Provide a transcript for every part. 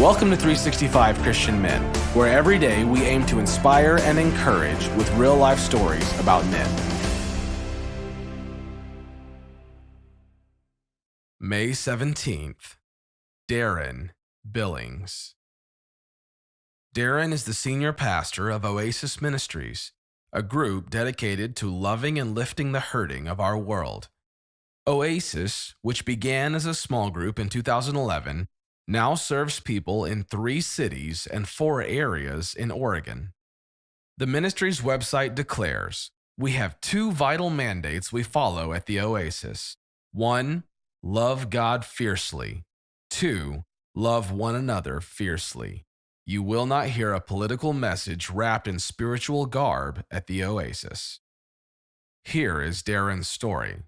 Welcome to 365 Christian Men, where every day we aim to inspire and encourage with real-life stories about men. May 17th, Darren Billings. Darren is the senior pastor of Oasis Ministries, a group dedicated to loving and lifting the hurting of our world. Oasis, which began as a small group in 2011, now serves people in 3 cities and 4 areas in Oregon. The ministry's website declares, "We have 2 vital mandates we follow at the Oasis. 1, love God fiercely. 2, love one another fiercely. You will not hear a political message wrapped in spiritual garb at the Oasis." Here is Darren's story.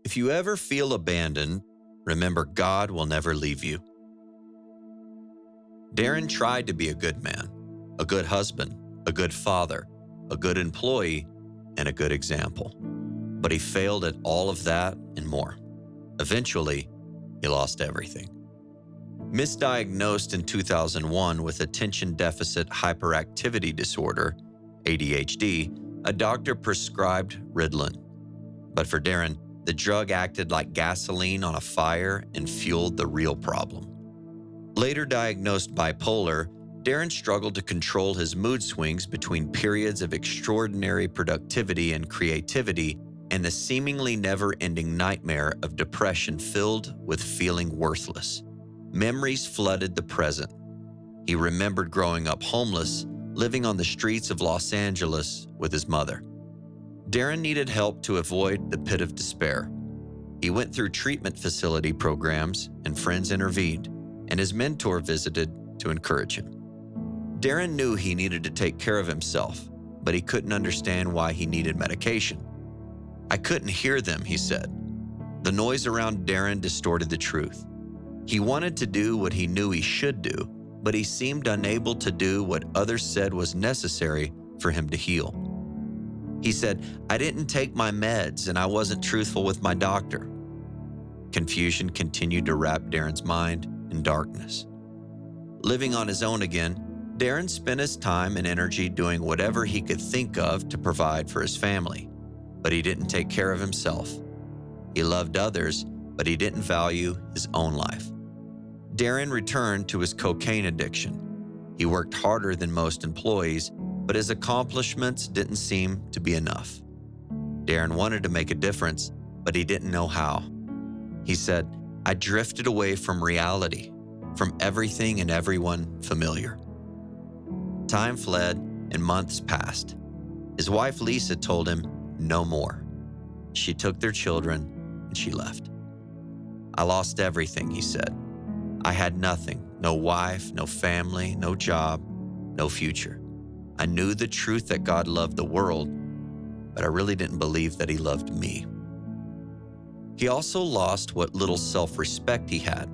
If you ever feel abandoned, remember God will never leave you. Darren tried to be a good man, a good husband, a good father, a good employee, and a good example. But he failed at all of that and more. Eventually, he lost everything. Misdiagnosed in 2001 with attention deficit hyperactivity disorder, ADHD, a doctor prescribed Ritalin. But for Darren, the drug acted like gasoline on a fire and fueled the real problem. Later diagnosed bipolar, Darren struggled to control his mood swings between periods of extraordinary productivity and creativity and the seemingly never-ending nightmare of depression filled with feeling worthless. Memories flooded the present. He remembered growing up homeless, living on the streets of Los Angeles with his mother. Darren needed help to avoid the pit of despair. He went through treatment facility programs, and friends intervened, and his mentor visited to encourage him. Darren knew he needed to take care of himself, but he couldn't understand why he needed medication. "I couldn't hear them," he said. The noise around Darren distorted the truth. He wanted to do what he knew he should do, but he seemed unable to do what others said was necessary for him to heal. He said, "I didn't take my meds and I wasn't truthful with my doctor." Confusion continued to wrap Darren's mind in darkness. Living on his own again, Darren spent his time and energy doing whatever he could think of to provide for his family, but he didn't take care of himself. He loved others, but he didn't value his own life. Darren returned to his cocaine addiction. He worked harder than most employees, but his accomplishments didn't seem to be enough. Darren wanted to make a difference, but he didn't know how. He said, "I drifted away from reality, from everything and everyone familiar." Time fled and months passed. His wife Lisa told him no more. She took their children and she left. "I lost everything," he said. "I had nothing, no wife, no family, no job, no future. I knew the truth that God loved the world, but I really didn't believe that he loved me." He also lost what little self-respect he had.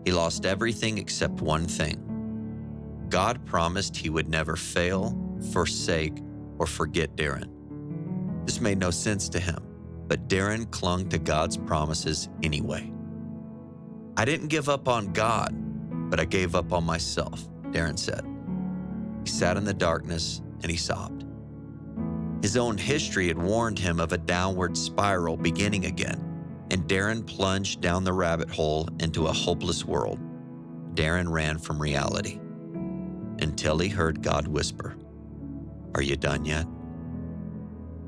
He lost everything except one thing. God promised he would never fail, forsake, or forget Darren. This made no sense to him, but Darren clung to God's promises anyway. "I didn't give up on God, but I gave up on myself," Darren said. He sat in the darkness and he sobbed. His own history had warned him of a downward spiral beginning again, and Darren plunged down the rabbit hole into a hopeless world. Darren ran from reality until he heard God whisper, "Are you done yet?"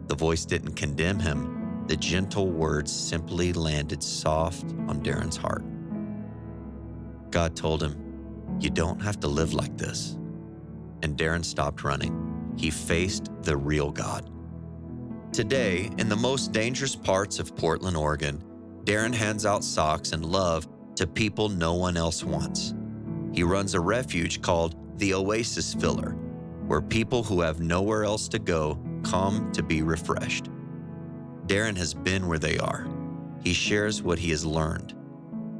The voice didn't condemn him. The gentle words simply landed soft on Darren's heart. God told him, "You don't have to live like this." And Darren stopped running. He faced the real God. Today, in the most dangerous parts of Portland, Oregon, Darren hands out socks and love to people no one else wants. He runs a refuge called the Oasis Filler, where people who have nowhere else to go come to be refreshed. Darren has been where they are. He shares what he has learned.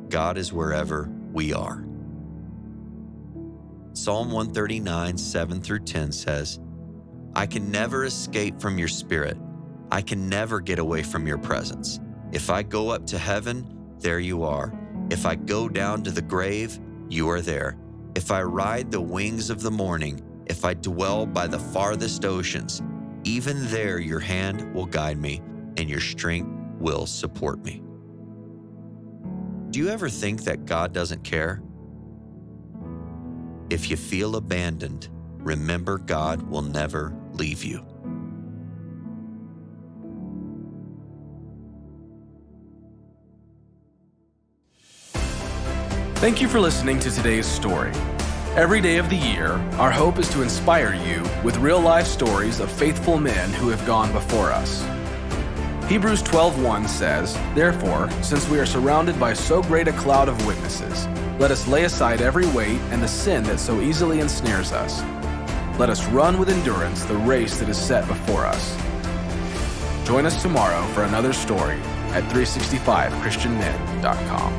God is wherever we are. Psalm 139, 7-10 says, "I can never escape from your spirit. I can never get away from your presence. If I go up to heaven, there you are. If I go down to the grave, you are there. If I ride the wings of the morning, if I dwell by the farthest oceans, even there your hand will guide me and your strength will support me. Do you ever think that God doesn't care? If you feel abandoned, remember God will never leave you. Thank you for listening to today's story. Every day of the year, our hope is to inspire you with real-life stories of faithful men who have gone before us. Hebrews 12:1 says, "Therefore, since we are surrounded by so great a cloud of witnesses, let us lay aside every weight and the sin that so easily ensnares us. Let us run with endurance the race that is set before us." Join us tomorrow for another story at 365christianmen.com.